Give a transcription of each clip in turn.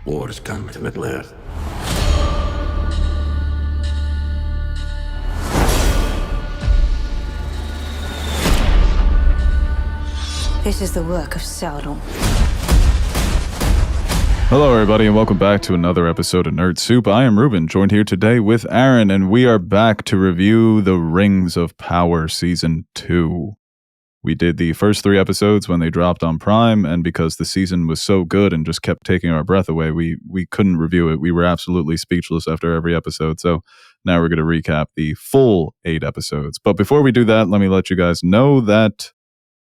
War has come to Middle-earth. This is the work of Sauron. Hello, everybody, and welcome back to another episode of Nerd Soup. I am Reuben, joined here today with Aaron, and we are back to review The Rings of Power Season 2. We did the first 3 episodes when they dropped on Prime, and because the season was so good and just kept taking our breath away, we couldn't review it. We were absolutely speechless after every episode, so now we're going to recap the full 8 episodes. But before we do that, let me let you guys know that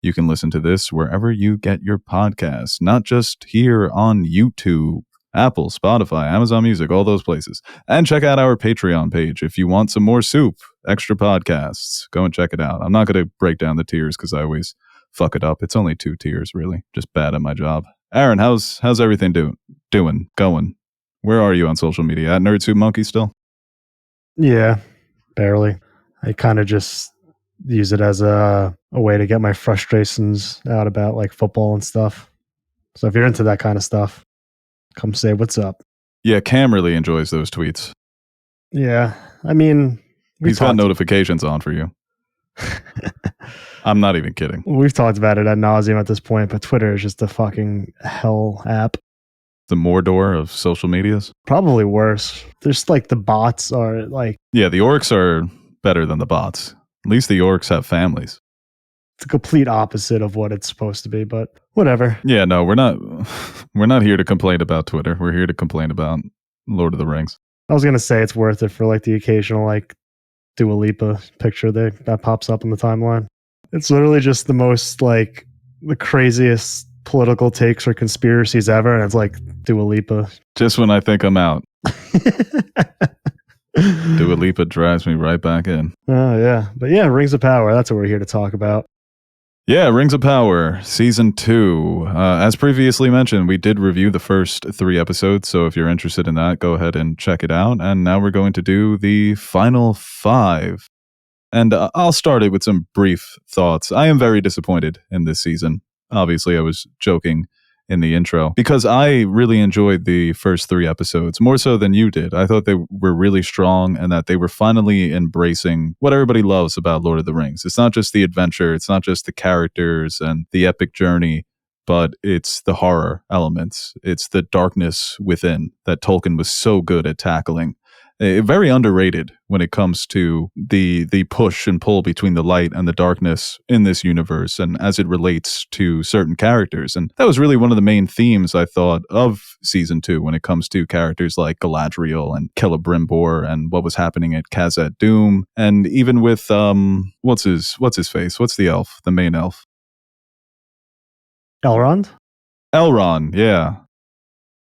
you can listen to this wherever you get your podcasts, not just here on YouTube, Apple, Spotify, Amazon Music, all those places. And check out our Patreon page if you want some more soup, extra podcasts. Go and check it out. I'm not going to break down the tiers because I always fuck it up. It's only 2 tiers, really. Just bad at my job. Aaron, how's everything going? Where are you on social media? At Nerd Soup Monkey still? Yeah, barely. I kind of just use it as a way to get my frustrations out about like football and stuff. So if you're into that kind of stuff, come say what's up. Yeah, Cam really enjoys those tweets. Yeah, I mean, he's got notifications on for you. I'm not even kidding. We've talked about it ad nauseum at this point, but Twitter is just a fucking hell app. The Mordor of social medias? Probably worse. There's like the bots are like... Yeah, the orcs are better than the bots. At least the orcs have families. It's a complete opposite of what it's supposed to be, but whatever. Yeah, no, we're not here to complain about Twitter. We're here to complain about Lord of the Rings. I was going to say it's worth it for like the occasional like Dua Lipa picture that pops up on the timeline. It's literally just the most like the craziest political takes or conspiracies ever, and it's like Dua Lipa. Just when I think I'm out. Dua Lipa drives me right back in. Oh, yeah. But yeah, Rings of Power. That's what we're here to talk about. Yeah, Rings of Power, Season 2. As previously mentioned, we did review the first 3 episodes, so if you're interested in that, go ahead and check it out. And now we're going to do the final 5. And I'll start it with some brief thoughts. I am very disappointed in this season. Obviously, I was joking in the intro, because I really enjoyed the first 3 episodes, more so than you did. I thought they were really strong and that they were finally embracing what everybody loves about Lord of the Rings. It's not just the adventure, it's not just the characters and the epic journey, but it's the horror elements. It's the darkness within that Tolkien was so good at tackling. Very underrated when it comes to the push and pull between the light and the darkness in this universe and as it relates to certain characters. And that was really one of the main themes, I thought, of Season 2 when it comes to characters like Galadriel and Celebrimbor and what was happening at Khazad Dûm. And even with, what's his face? What's the elf? The main elf? Elrond? Elrond, yeah.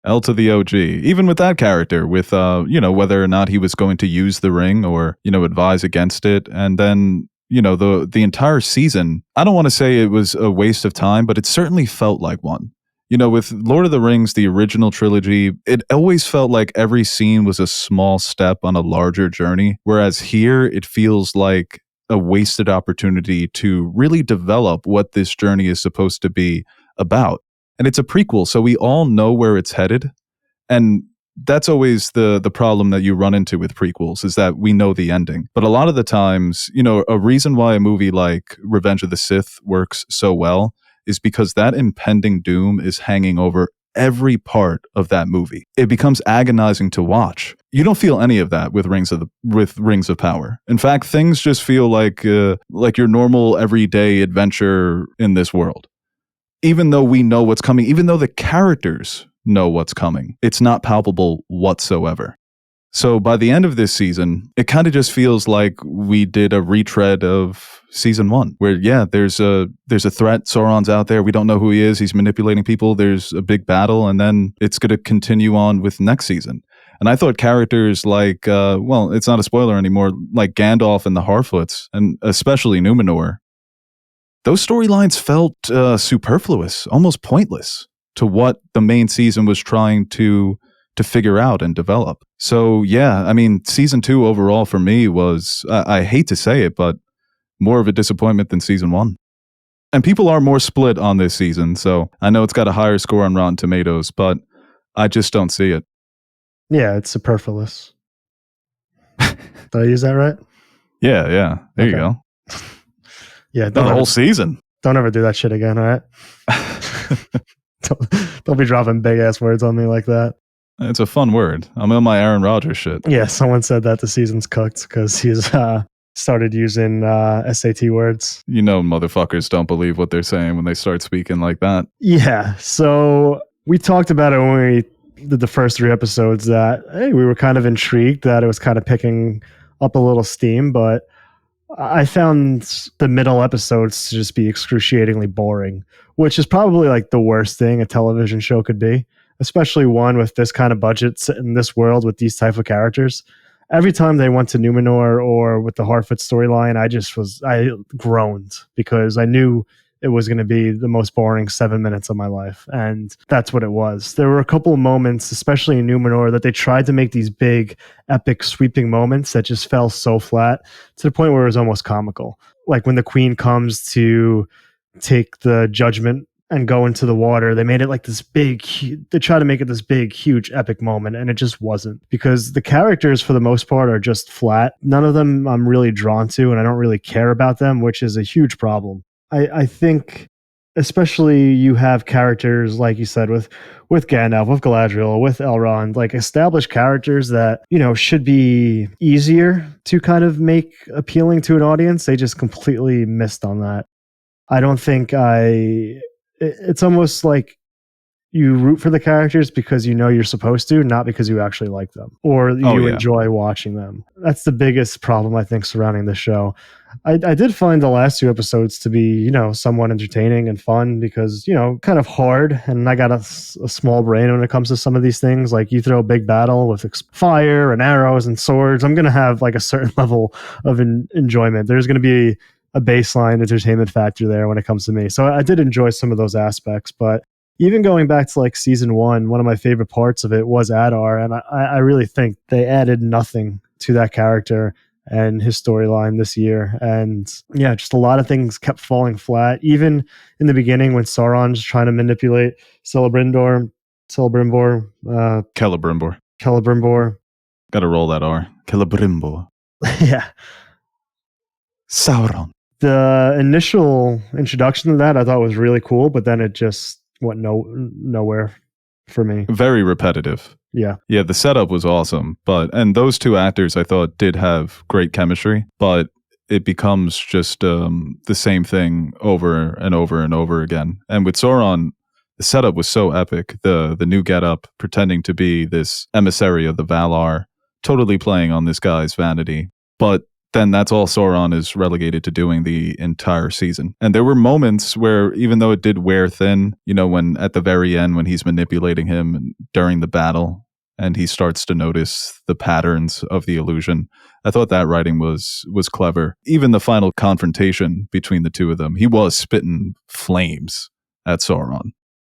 L to the OG. Even with that character, with, whether or not he was going to use the ring or, advise against it. And then, the entire season, I don't want to say it was a waste of time, but it certainly felt like one. With Lord of the Rings, the original trilogy, it always felt like every scene was a small step on a larger journey. Whereas here, it feels like a wasted opportunity to really develop what this journey is supposed to be about. And it's a prequel, so we all know where it's headed. And that's always the problem that you run into with prequels, is that we know the ending. But a lot of the times, a reason why a movie like Revenge of the Sith works so well is because that impending doom is hanging over every part of that movie. It becomes agonizing to watch. You don't feel any of that with Rings of Power. In fact, things just feel like your normal everyday adventure in this world. Even though we know what's coming, even though the characters know what's coming, it's not palpable whatsoever. So by the end of this season, it kind of just feels like we did a retread of Season 1, where, yeah, there's a threat. Sauron's out there. We don't know who he is. He's manipulating people. There's a big battle, and then it's going to continue on with next season. And I thought characters like, it's not a spoiler anymore, like Gandalf and the Harfoots, and especially Numenor, those storylines felt superfluous, almost pointless to what the main season was trying to figure out and develop. So, yeah, I mean, Season 2 overall for me was, I hate to say it, but more of a disappointment than Season 1. And people are more split on this season, so I know it's got a higher score on Rotten Tomatoes, but I just don't see it. Yeah, it's superfluous. Did I use that right? Yeah. There you Okay. go. Yeah, No, the whole season. don't ever do that shit again, all right? Don't be dropping big ass words on me like that. It's a fun word. I'm on my Aaron Rodgers shit. Yeah, someone said that the season's cooked because he's started using SAT words. You know, motherfuckers don't believe what they're saying when they start speaking like that. Yeah, so we talked about it when we did the first 3 episodes that, hey, we were kind of intrigued that it was kind of picking up a little steam, but I found the middle episodes to just be excruciatingly boring, which is probably like the worst thing a television show could be, especially one with this kind of budget in this world with these type of characters. Every time they went to Numenor or with the Harfoot storyline, I groaned because I knew it was going to be the most boring 7 minutes of my life. And that's what it was. There were a couple of moments, especially in Numenor, that they tried to make these big, epic, sweeping moments that just fell so flat to the point where it was almost comical. Like when the queen comes to take the judgment and go into the water, they made it like this big, they try to make it this big, huge, epic moment, and it just wasn't. Because the characters, for the most part, are just flat. None of them I'm really drawn to, and I don't really care about them, which is a huge problem. I think, especially you have characters, like you said, with Gandalf, with Galadriel, with Elrond, like established characters that, should be easier to kind of make appealing to an audience. They just completely missed on that. I don't think it's almost like you root for the characters because you're supposed to, not because you actually like them or you enjoy watching them. That's the biggest problem, I think, surrounding the show. I did find the last 2 episodes to be, somewhat entertaining and fun because, kind of hard. And I got a small brain when it comes to some of these things. Like you throw a big battle with fire and arrows and swords, I'm going to have like a certain level of enjoyment. There's going to be a baseline entertainment factor there when it comes to me. So I did enjoy some of those aspects, but even going back to like season 1, one of my favorite parts of it was Adar. And I really think they added nothing to that character and his storyline this year. And yeah, just a lot of things kept falling flat. Even in the beginning when Sauron's trying to manipulate Celebrimbor. Gotta roll that R. Celebrimbor. Yeah. Sauron. The initial introduction to that I thought was really cool, but then it just went nowhere for me. Very repetitive. Yeah, the setup was awesome, and those 2 actors I thought did have great chemistry, but it becomes just the same thing over and over and over again. And with Sauron, the setup was so epic. The new getup, pretending to be this emissary of the Valar, totally playing on this guy's vanity, but then that's all Sauron is relegated to doing the entire season. And there were moments where, even though it did wear thin, when at the very end, when he's manipulating him during the battle and he starts to notice the patterns of the illusion, I thought that writing was clever. Even the final confrontation between the 2 of them, he was spitting flames at Sauron.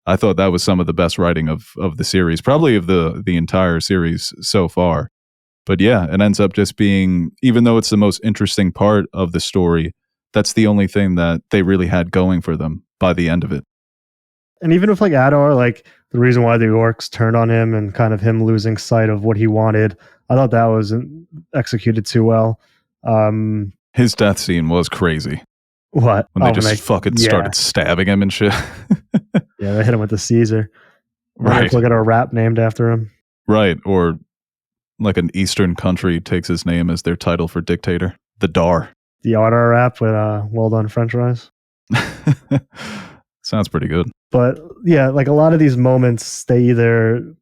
I thought that was some of the best writing of the series, probably of the entire series so far. But yeah, it ends up just being, even though it's the most interesting part of the story, that's the only thing that they really had going for them by the end of it. And even with like Adar, like the reason why the orcs turned on him and kind of him losing sight of what he wanted, I thought that was executed too well. His death scene was crazy. What? When they just fucking started stabbing him and shit. Yeah, they hit him with the Caesar. Right. Look at a rap named after him. Right. Or like an Eastern country takes his name as their title for dictator. The Dar. The Adar rap with well done French fries. Sounds pretty good. But yeah, like a lot of these moments, they either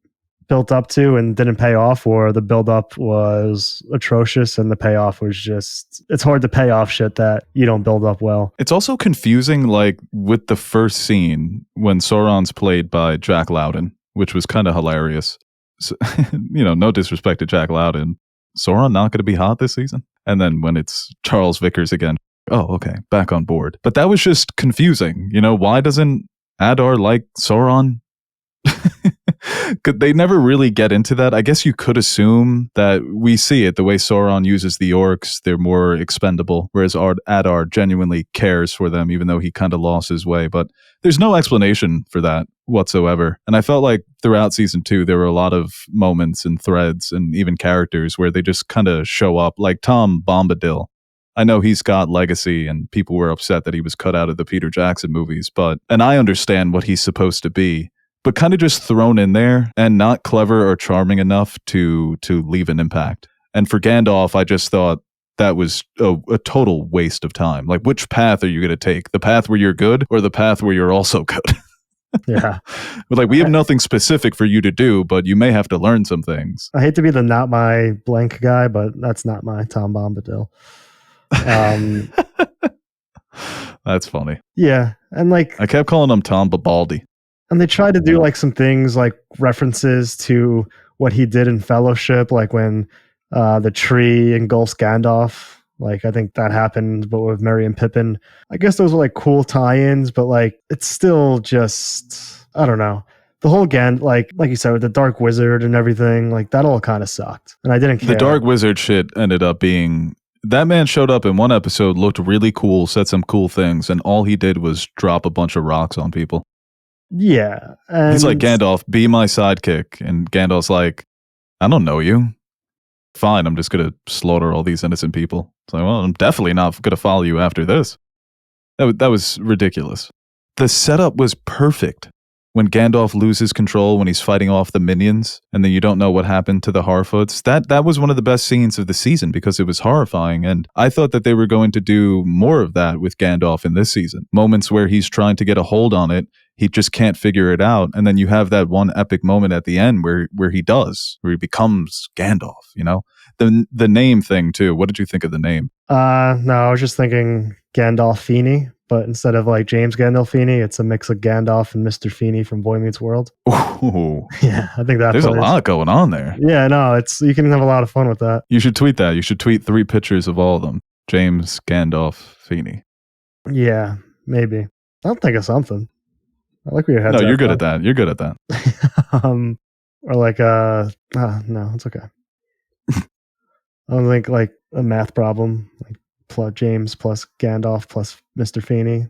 built up to and didn't pay off, or the build up was atrocious and the payoff was just, it's hard to pay off shit that you don't build up well. It's also confusing, like with the first scene when Sauron's played by Jack Lowden, which was kind of hilarious. So, no disrespect to Jack Lowden. Sauron not going to be hot this season? And then when it's Charles Vickers again, oh, okay, back on board. But that was just confusing. Why doesn't Adar like Sauron? They never really get into that. I guess you could assume that we see it the way Sauron uses the orcs. They're more expendable, whereas Adar genuinely cares for them, even though he kind of lost his way. But there's no explanation for that whatsoever. And I felt like throughout season 2, there were a lot of moments and threads and even characters where they just kind of show up, like Tom Bombadil. I know he's got legacy and people were upset that he was cut out of the Peter Jackson movies, and I understand what he's supposed to be, but kind of just thrown in there and not clever or charming enough to leave an impact. And for Gandalf, I just thought that was a total waste of time. Like, which path are you going to take? The path where you're good or the path where you're also good? Yeah. But like, we have nothing specific for you to do, but you may have to learn some things. I hate to be the not my blank guy, but that's not my Tom Bombadil. That's funny. Yeah. And like, I kept calling him Tom Babaldi. and they tried to do like some things like references to what he did in Fellowship, like when the tree engulfs Gandalf. Like, I think that happened, but with Merry and Pippin. I guess those were like cool tie-ins, but like, it's still just, I don't know. The whole like you said, with the Dark Wizard and everything, like that all kind of sucked. And I didn't care. The Dark Wizard shit ended up being, that man showed up in one episode, looked really cool, said some cool things, and all he did was drop a bunch of rocks on people. Yeah. He's like, Gandalf, be my sidekick. And Gandalf's like, I don't know you. Fine, I'm just going to slaughter all these innocent people. It's like, well, I'm definitely not going to follow you after this. That was ridiculous. The setup was perfect. When Gandalf loses control, when he's fighting off the minions, and then you don't know what happened to the Harfoots, that was one of the best scenes of the season because it was horrifying. And I thought that they were going to do more of that with Gandalf in this season. Moments where he's trying to get a hold on it, he just can't figure it out. And then you have that one epic moment at the end where he does, where he becomes Gandalf, you know? The name thing, too. What did you think of the name? No, I was just thinking Gandolfini, but instead of like James Gandolfini, it's a mix of Gandalf and Mr. Feeney from Boy Meets World. Ooh. Yeah, I think that's There's a lot going on there. Yeah, no, you can have a lot of fun with that. You should tweet that. You should tweet 3 pictures of all of them. James Gandolfini. Yeah, maybe. I'll think of something. I like where your head's No, at, you're good at that. You're good at that. Or like no, it's okay. I don't think like a math problem, like James plus Gandalf plus Mr. Feeney.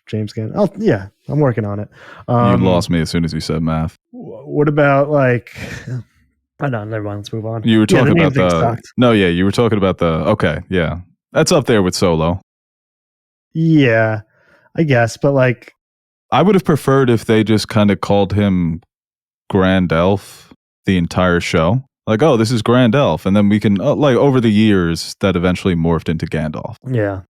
James Gandalf. Oh yeah, I'm working on it. You lost me as soon as you said math. What about like? Oh no, never mind. Let's move on. You were talking about the. Sucked. No, yeah, you were talking about the. Okay, yeah, that's up there with Solo. Yeah, I guess, but like, I would have preferred if they just kind of called him Grand Elf the entire show. Like, oh, this is Grand Elf. And then we can, like, over the years, that eventually morphed into Gandalf. Yeah.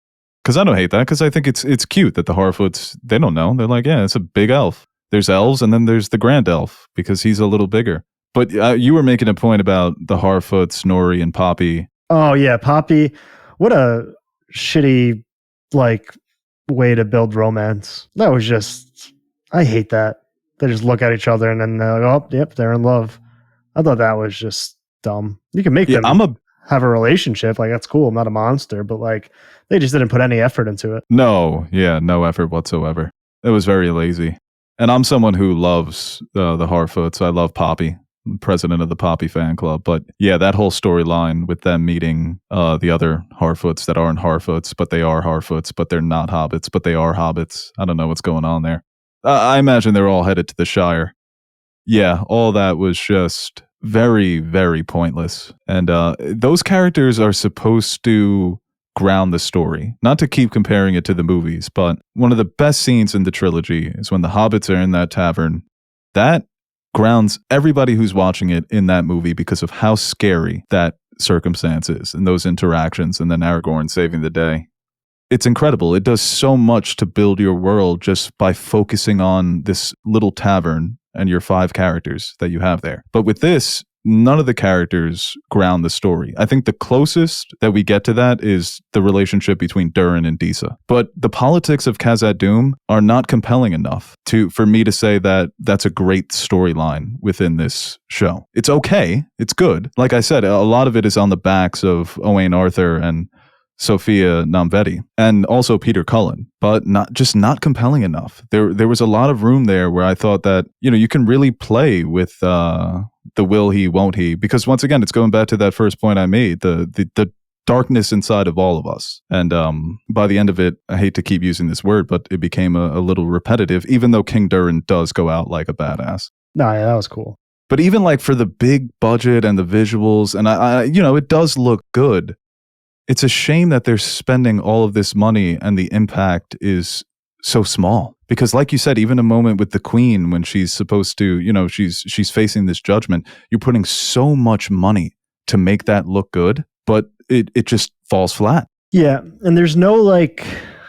Because I don't hate that, because I think it's cute that the Harfoots, they don't know. They're like, yeah, it's a big elf. There's elves, and then there's the Grand Elf, because he's a little bigger. But you were making a point about the Harfoots, Snorri, and Poppy. Oh, yeah, Poppy. What a shitty, like, way to build romance. That was just, I hate that. They just look at each other, and then they're like, oh, yep, they're in love. I thought that was just dumb. You can make them have a relationship. Like, that's cool. I'm not a monster. But, like, they just didn't put any effort into it. No effort whatsoever. It was very lazy. And I'm someone who loves the Harfoots. I love Poppy. I'm president of the Poppy fan club. But, yeah, that whole storyline with them meeting the other Harfoots that aren't Harfoots, but they are Harfoots, but they're not hobbits, but they are hobbits. I don't know what's going on there. I imagine they're all headed to the Shire. Yeah, all that was just very, very pointless. And those characters are supposed to ground the story. Not to keep comparing it to the movies, but one of the best scenes in the trilogy is when the hobbits are in that tavern. That grounds everybody who's watching it in that movie because of how scary that circumstance is and those interactions, and then Aragorn saving the day. It's incredible. It does so much to build your world just by focusing on this little tavern and your 5 characters that you have there. But with this, none of the characters ground the story. I think the closest that we get to that is the relationship between Durin and Disa. But the politics of Khazad Dûm are not compelling enough for me to say that that's a great storyline within this show. It's okay. It's good. Like I said, a lot of it is on the backs of Owain Arthur and Sophia Namveti, and also Peter Cullen, but not compelling enough. There was a lot of room there where I thought that, you can really play with the will he, won't he, because once again, it's going back to that first point I made. The darkness inside of all of us. And by the end of it, I hate to keep using this word, but it became a little repetitive, even though King Durin does go out like a badass. No, yeah, that was cool. But even like for the big budget and the visuals, and I it does look good. It's a shame that they're spending all of this money and the impact is so small. Because like you said, even a moment with the queen when she's supposed to, she's facing this judgment, you're putting so much money to make that look good, but it just falls flat. Yeah, and there's no like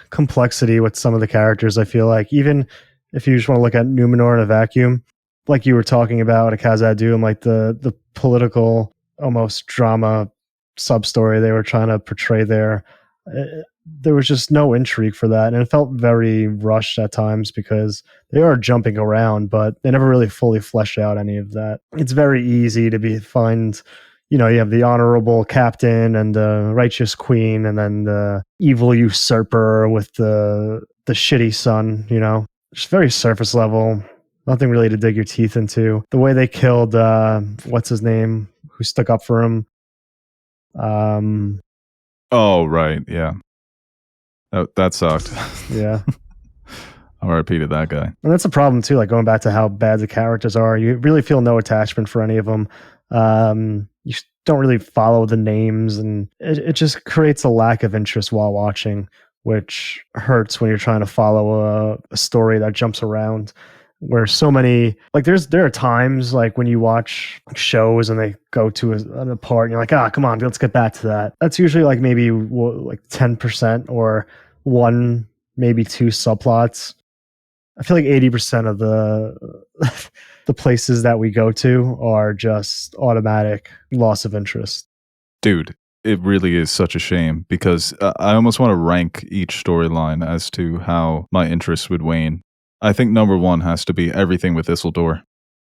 complexity with some of the characters, I feel like. Even if you just want to look at Numenor in a vacuum, like you were talking about, Khazad-dûm, and like the political almost drama sub-story they were trying to portray there. There was just no intrigue for that, and it felt very rushed at times because they are jumping around, but they never really fully fleshed out any of that. It's very easy to find, you have the honorable captain and the righteous queen, and then the evil usurper with the shitty son. Just very surface level. Nothing really to dig your teeth into. The way they killed what's his name, who stuck up for him. Oh right, yeah. That sucked. Yeah. R.I.P. to that guy. And that's a problem too, like going back to how bad the characters are. You really feel no attachment for any of them. You don't really follow the names, and it just creates a lack of interest while watching, which hurts when you're trying to follow a story that jumps around. Where so many, like there are times like when you watch shows and they go to a part and you're like, come on, let's get back to that. That's usually like maybe like 10% or one, maybe two subplots. I feel like 80% of the places that we go to are just automatic loss of interest. Dude, it really is such a shame because I almost want to rank each storyline as to how my interest would wane. I think number one has to be everything with Isildur.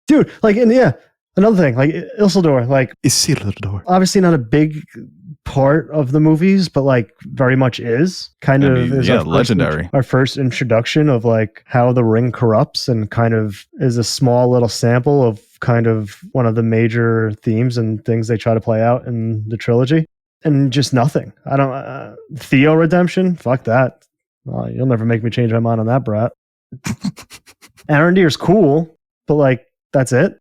Dude, like, and yeah, another thing, like Isildur, like, Isildur. Obviously not a big part of the movies, but like very much is. Legendary. Our first introduction of like how the ring corrupts, and kind of is a small little sample of kind of one of the major themes and things they try to play out in the trilogy. And just nothing. I don't, Theo redemption, fuck that. You'll never make me change my mind on that, brat. Arendir's cool, but like that's it.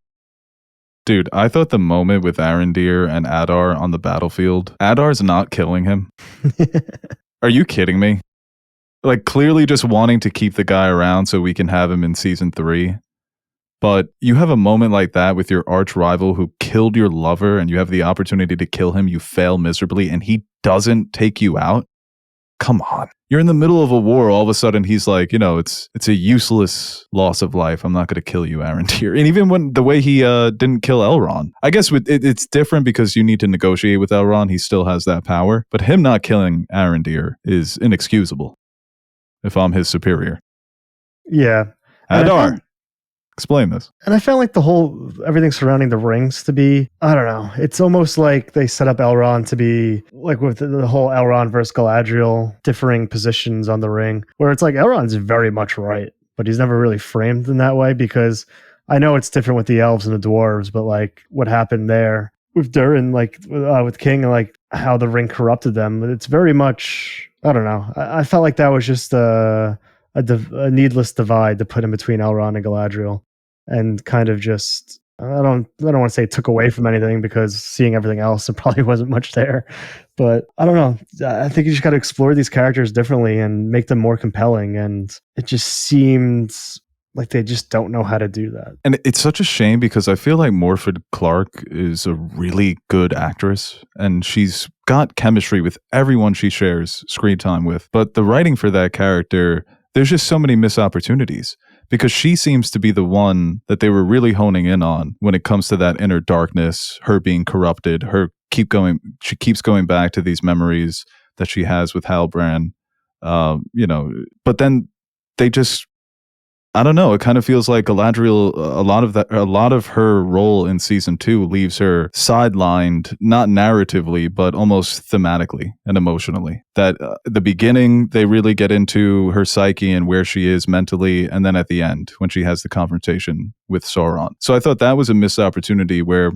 Dude, I thought the moment with Arondir and Adar on the battlefield, Adar's not killing him. Are you kidding me? Like clearly just wanting to keep the guy around so we can have him in season 3. But you have a moment like that with your arch rival who killed your lover and you have the opportunity to kill him, you fail miserably, and he doesn't take you out? Come on. You're in the middle of a war. All of a sudden, he's like, it's a useless loss of life. I'm not going to kill you, Arondir. And even when the way he didn't kill Elrond, I guess it's different because you need to negotiate with Elrond. He still has that power. But him not killing Arondir is inexcusable if I'm his superior. Yeah. Adar. Explain this. And I found like everything surrounding the rings to be, I don't know. It's almost like they set up Elrond to be like with the whole Elrond versus Galadriel differing positions on the ring, where it's like Elrond's very much right, but he's never really framed in that way, because I know it's different with the elves and the dwarves, but like what happened there with Durin, like with King, and like how the ring corrupted them. It's very much, I don't know. I felt like that was just a needless divide to put in between Elrond and Galadriel, and kind of just, I don't want to say it took away from anything, because seeing everything else, there probably wasn't much there. But I don't know. I think you just got to explore these characters differently and make them more compelling. And it just seems like they just don't know how to do that. And it's such a shame because I feel like Morfydd Clark is a really good actress and she's got chemistry with everyone she shares screen time with. But the writing for that character, there's just so many missed opportunities, because she seems to be the one that they were really honing in on when it comes to that inner darkness, her being corrupted, she keeps going back to these memories that she has with Halbrand, but then they just, I don't know, it kind of feels like Galadriel, a lot of her role in season 2 leaves her sidelined, not narratively, but almost thematically and emotionally. That the beginning, they really get into her psyche and where she is mentally, and then at the end, when she has the confrontation with Sauron. So I thought that was a missed opportunity where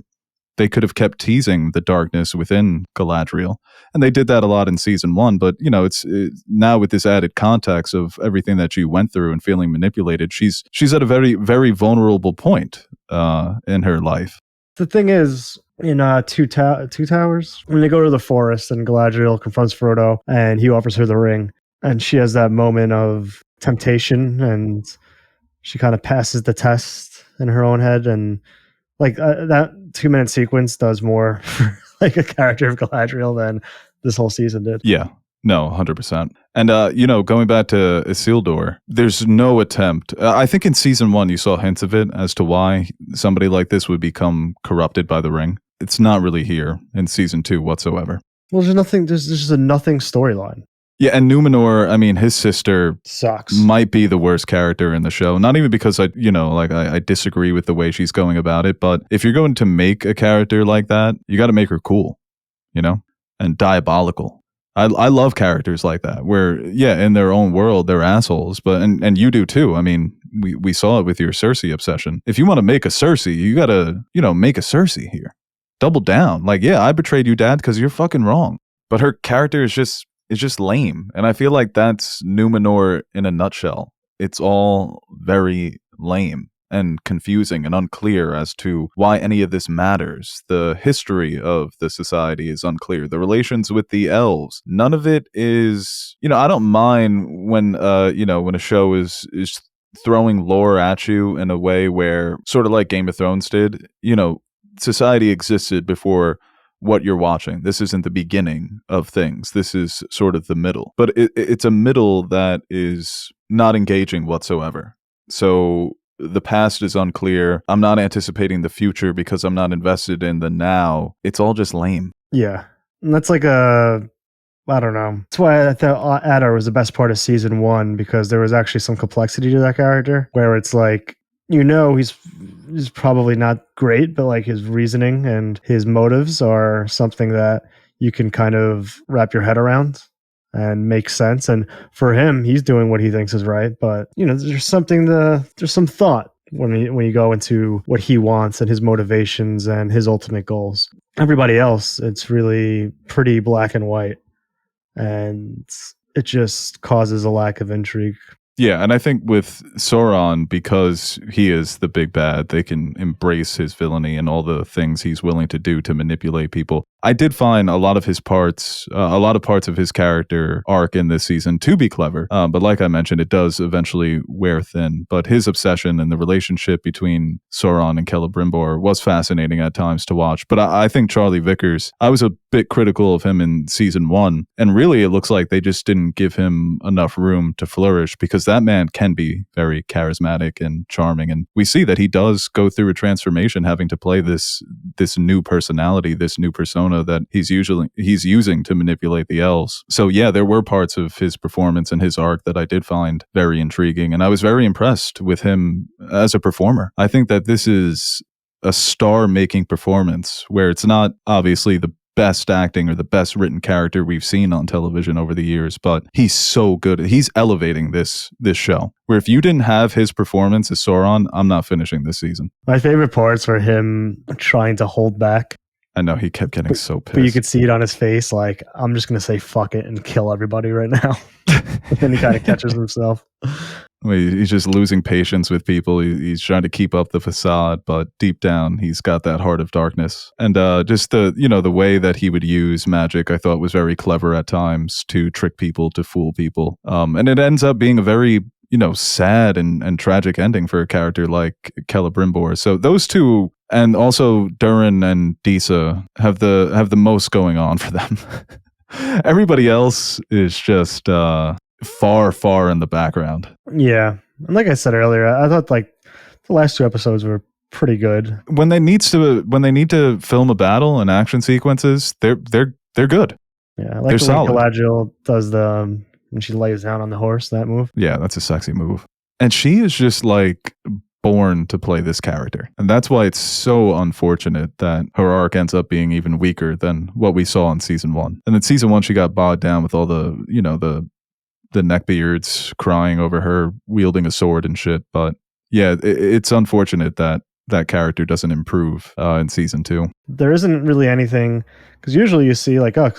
they could have kept teasing the darkness within Galadriel. And they did that a lot in season 1, but it's now with this added context of everything that she went through and feeling manipulated, she's at a very, very vulnerable point in her life. The thing is, in Two Towers, when they go to the forest and Galadriel confronts Frodo and he offers her the ring, and she has that moment of temptation and she kind of passes the test in her own head, and like that 2-minute sequence does more for like a character of Galadriel than this whole season did. Yeah. No, 100%. And, going back to Isildur, there's no attempt. I think in season 1, you saw hints of it as to why somebody like this would become corrupted by the ring. It's not really here in season 2 whatsoever. Well, there's just a nothing storyline. Yeah, and Numenor, I mean, his sister sucks. Might be the worst character in the show. Not even because I disagree with the way she's going about it, but if you're going to make a character like that, you got to make her cool, and diabolical. I love characters like that where, in their own world, they're assholes, but, and you do too. I mean, we saw it with your Cersei obsession. If you want to make a Cersei, you got to, make a Cersei here. Double down. Like, I betrayed you, Dad, because you're fucking wrong. But her character is just lame. And I feel like that's Numenor in a nutshell. It's all very lame and confusing and unclear as to why any of this matters. The history of the society is unclear. The relations with the elves, none of it is, I don't mind when, when a show is throwing lore at you in a way where, sort of like Game of Thrones did, society existed before what you're watching. This isn't the beginning of things. This is sort of the middle. But it's a middle that is not engaging whatsoever. So the past is unclear. I'm not anticipating the future because I'm not invested in the now. It's all just lame. Yeah. And that's like I don't know. That's why I thought Adar was the best part of season 1, because there was actually some complexity to that character where it's like, he's probably not great, but like his reasoning and his motives are something that you can kind of wrap your head around and make sense. And for him, he's doing what he thinks is right. But there's some thought when you go into what he wants and his motivations and his ultimate goals. Everybody else, it's really pretty black and white, and it just causes a lack of intrigue. Yeah, and I think with Sauron, because he is the big bad, they can embrace his villainy and all the things he's willing to do to manipulate people. I did find a lot of parts of his character arc in this season to be clever. But like I mentioned, it does eventually wear thin. But his obsession and the relationship between Sauron and Celebrimbor was fascinating at times to watch. But I think Charlie Vickers, I was a bit critical of him in season 1. And really, it looks like they just didn't give him enough room to flourish, because that man can be very charismatic and charming. And we see that he does go through a transformation, having to play this new personality, this new persona that he's using to manipulate the elves. So there were parts of his performance and his arc that I did find very intriguing, and I was very impressed with him as a performer. I think that this is a star-making performance where it's not obviously the best acting or the best written character we've seen on television over the years, but he's so good. He's elevating this show, where if you didn't have his performance as Sauron, I'm not finishing this season. My favorite parts were him trying to hold back. I know, he kept getting so pissed. But you could see it on his face, like, I'm just going to say fuck it and kill everybody right now. But then he kind of catches himself. He's just losing patience with people. He's trying to keep up the facade, but deep down, he's got that heart of darkness. And just the way that he would use magic, I thought was very clever at times to trick people, to fool people. And it ends up being a very sad and tragic ending for a character like Celebrimbor. So those two, and also Durin and Disa, have the most going on for them. Everybody else is just far in the background. Yeah, and like I said earlier, I thought like the last 2 episodes were pretty good. When they need to film a battle and action sequences, they're good. Yeah, I like the way Galadriel does when she lays down on the horse, that move. Yeah, that's a sexy move. And she is just like born to play this character. And that's why it's so unfortunate that her arc ends up being even weaker than what we saw in season 1. And in season 1, she got bogged down with all the neckbeards crying over her wielding a sword and shit. But yeah, it's unfortunate that that character doesn't improve in season 2. There isn't really anything, because usually you see like, oh,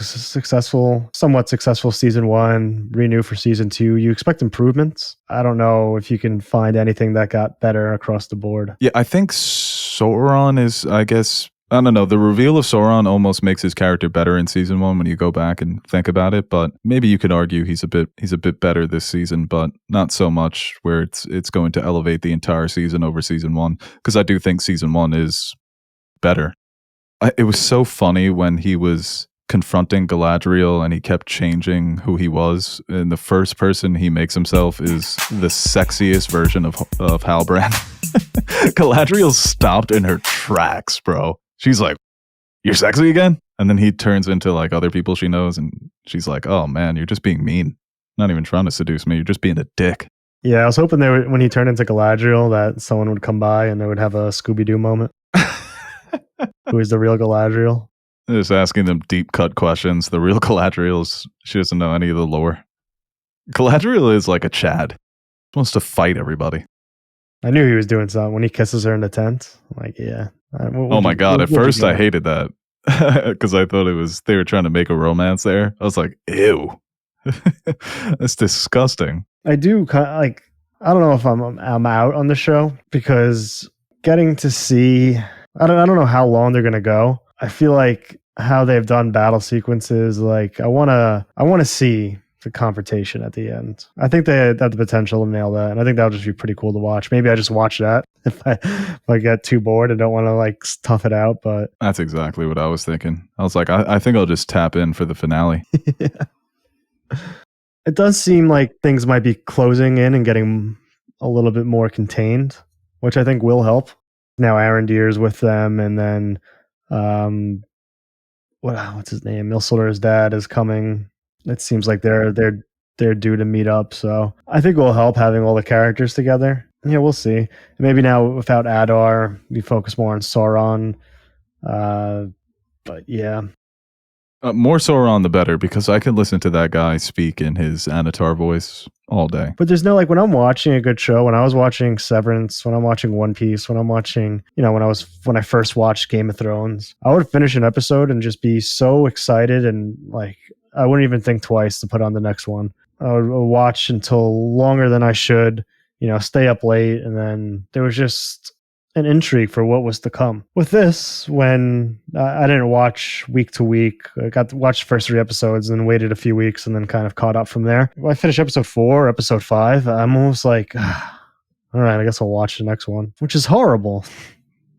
somewhat successful season 1, renew for season 2. You expect improvements. I don't know if you can find anything that got better across the board. Yeah, I think Sauron is, I guess, I don't know. The reveal of Sauron almost makes his character better in season 1 when you go back and think about it. But maybe you could argue he's a bit better this season, but not so much where it's going to elevate the entire season over season 1. Because I do think season 1 is better. It was so funny when he was confronting Galadriel and he kept changing who he was. And the first person he makes himself is the sexiest version of Halbrand. Galadriel stopped in her tracks, bro. She's like, "You're sexy again?" And then he turns into like other people she knows, and she's like, "Oh man, you're just being mean. Not even trying to seduce me. You're just being a dick." Yeah, I was hoping when he turned into Galadriel that someone would come by and they would have a Scooby-Doo moment. Who is the real Galadriel? Just asking them deep cut questions. The real Galadriel, she doesn't know any of the lore. Galadriel is like a Chad. She wants to fight everybody. I knew he was doing something when he kisses her in the tent. I'm like, yeah. Oh my god! At first, I hated that because I thought they were trying to make a romance there. I was like, ew, that's disgusting. I do kind of like. I don't know if I'm out on the show because getting to see. I don't know how long they're gonna go. I feel like how they've done battle sequences. Like I wanna see the confrontation at the end. I think they have the potential to nail that, and I think that'll just be pretty cool to watch. Maybe I just watch that if I get too bored and don't want to like tough it out. But that's exactly what I was thinking. I was like, I think I'll just tap in for the finale. Yeah. It does seem like things might be closing in and getting a little bit more contained, which I think will help. Now Arondir's with them, and then what's his name? Isildur's dad is coming. It seems like they're due to meet up, so I think it will help having all the characters together. Yeah, we'll see. Maybe now without Adar, we focus more on Sauron. But yeah. More Sauron the better, because I can listen to that guy speak in his Anatar voice all day. But there's no, like, when I'm watching a good show, when I was watching Severance, when I'm watching One Piece, when I'm watching, when I first watched Game of Thrones, I would finish an episode and just be so excited, and like I wouldn't even think twice to put on the next one. I would watch until longer than I should, stay up late, and then there was just an intrigue for what was to come. With this, when I didn't watch week to week, I got to watch the first 3 episodes and then waited a few weeks and then kind of caught up from there. When I finished episode 4, episode 5, I'm almost like, all right, I guess I'll watch the next one, which is horrible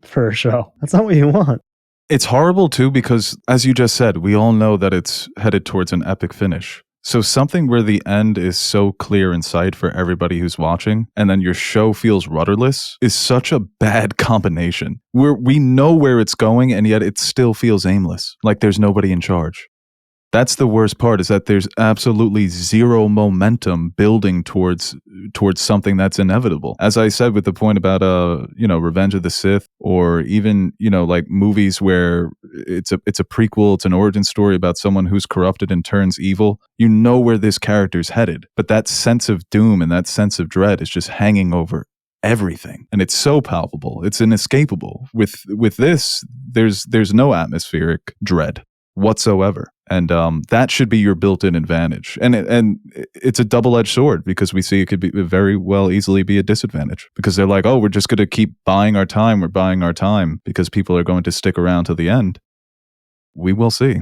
for a show. That's not what you want. It's horrible too because, as you just said, we all know that it's headed towards an epic finish. So something where the end is so clear in sight for everybody who's watching, and then your show feels rudderless, is such a bad combination. We know where it's going, and yet it still feels aimless, like there's nobody in charge. That's the worst part, is that there's absolutely zero momentum building towards something that's inevitable. As I said with the point about Revenge of the Sith, or even like movies where it's a prequel, it's an origin story about someone who's corrupted and turns evil. You know where this character's headed, but that sense of doom and that sense of dread is just hanging over everything, and it's so palpable, it's inescapable. With this, there's no atmospheric dread whatsoever, and that should be your built-in advantage, and it's a double-edged sword, because we see it could very well easily be a disadvantage, because they're like, oh, we're just going to keep buying our time because people are going to stick around to the end. We will see.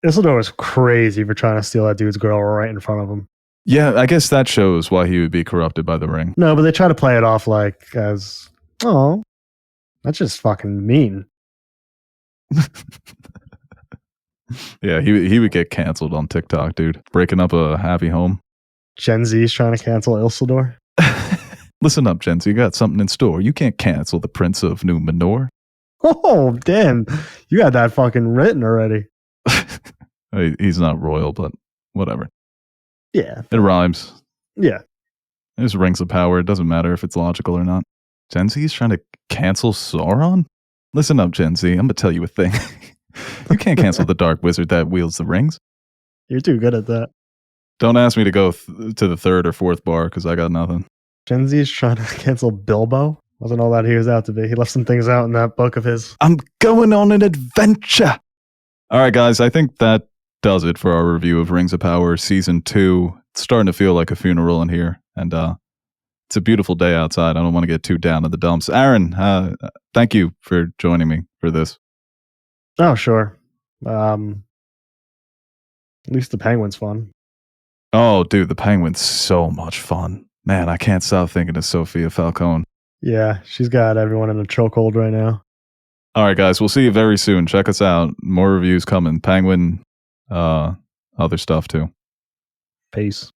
Isildur was crazy for trying to steal that dude's girl right in front of him. Yeah, I guess that shows why he would be corrupted by the ring. No, but they try to play it off like as, oh, that's just fucking mean. Yeah, he would get canceled on TikTok, dude. Breaking up a happy home. Gen Z's trying to cancel Isildur. Listen up, Gen Z. You got something in store. You can't cancel the Prince of Numenor. Oh, damn. You got that fucking written already. He's not royal, but whatever. Yeah. It rhymes. Yeah. There's rings of power. It doesn't matter if it's logical or not. Gen Z's trying to cancel Sauron? Listen up, Gen Z. I'm going to tell you a thing. You can't cancel the dark wizard that wields the rings. You're too good at that. Don't ask me to go to the 3rd or 4th bar, because I got nothing. Gen Z is trying to cancel Bilbo? Wasn't all that he was out to be. He left some things out in that book of his. I'm going on an adventure. All right, guys, I think that does it for our review of Rings of Power Season 2. It's starting to feel like a funeral in here, and it's a beautiful day outside. I don't want to get too down in the dumps. Aaron, thank you for joining me for this. Oh, sure. At least the penguin's fun. Oh, dude, the penguin's so much fun. Man, I can't stop thinking of Sophia Falcone. Yeah, she's got everyone in a chokehold right now. All right, guys, we'll see you very soon. Check us out. More reviews coming. Penguin, other stuff too. Peace.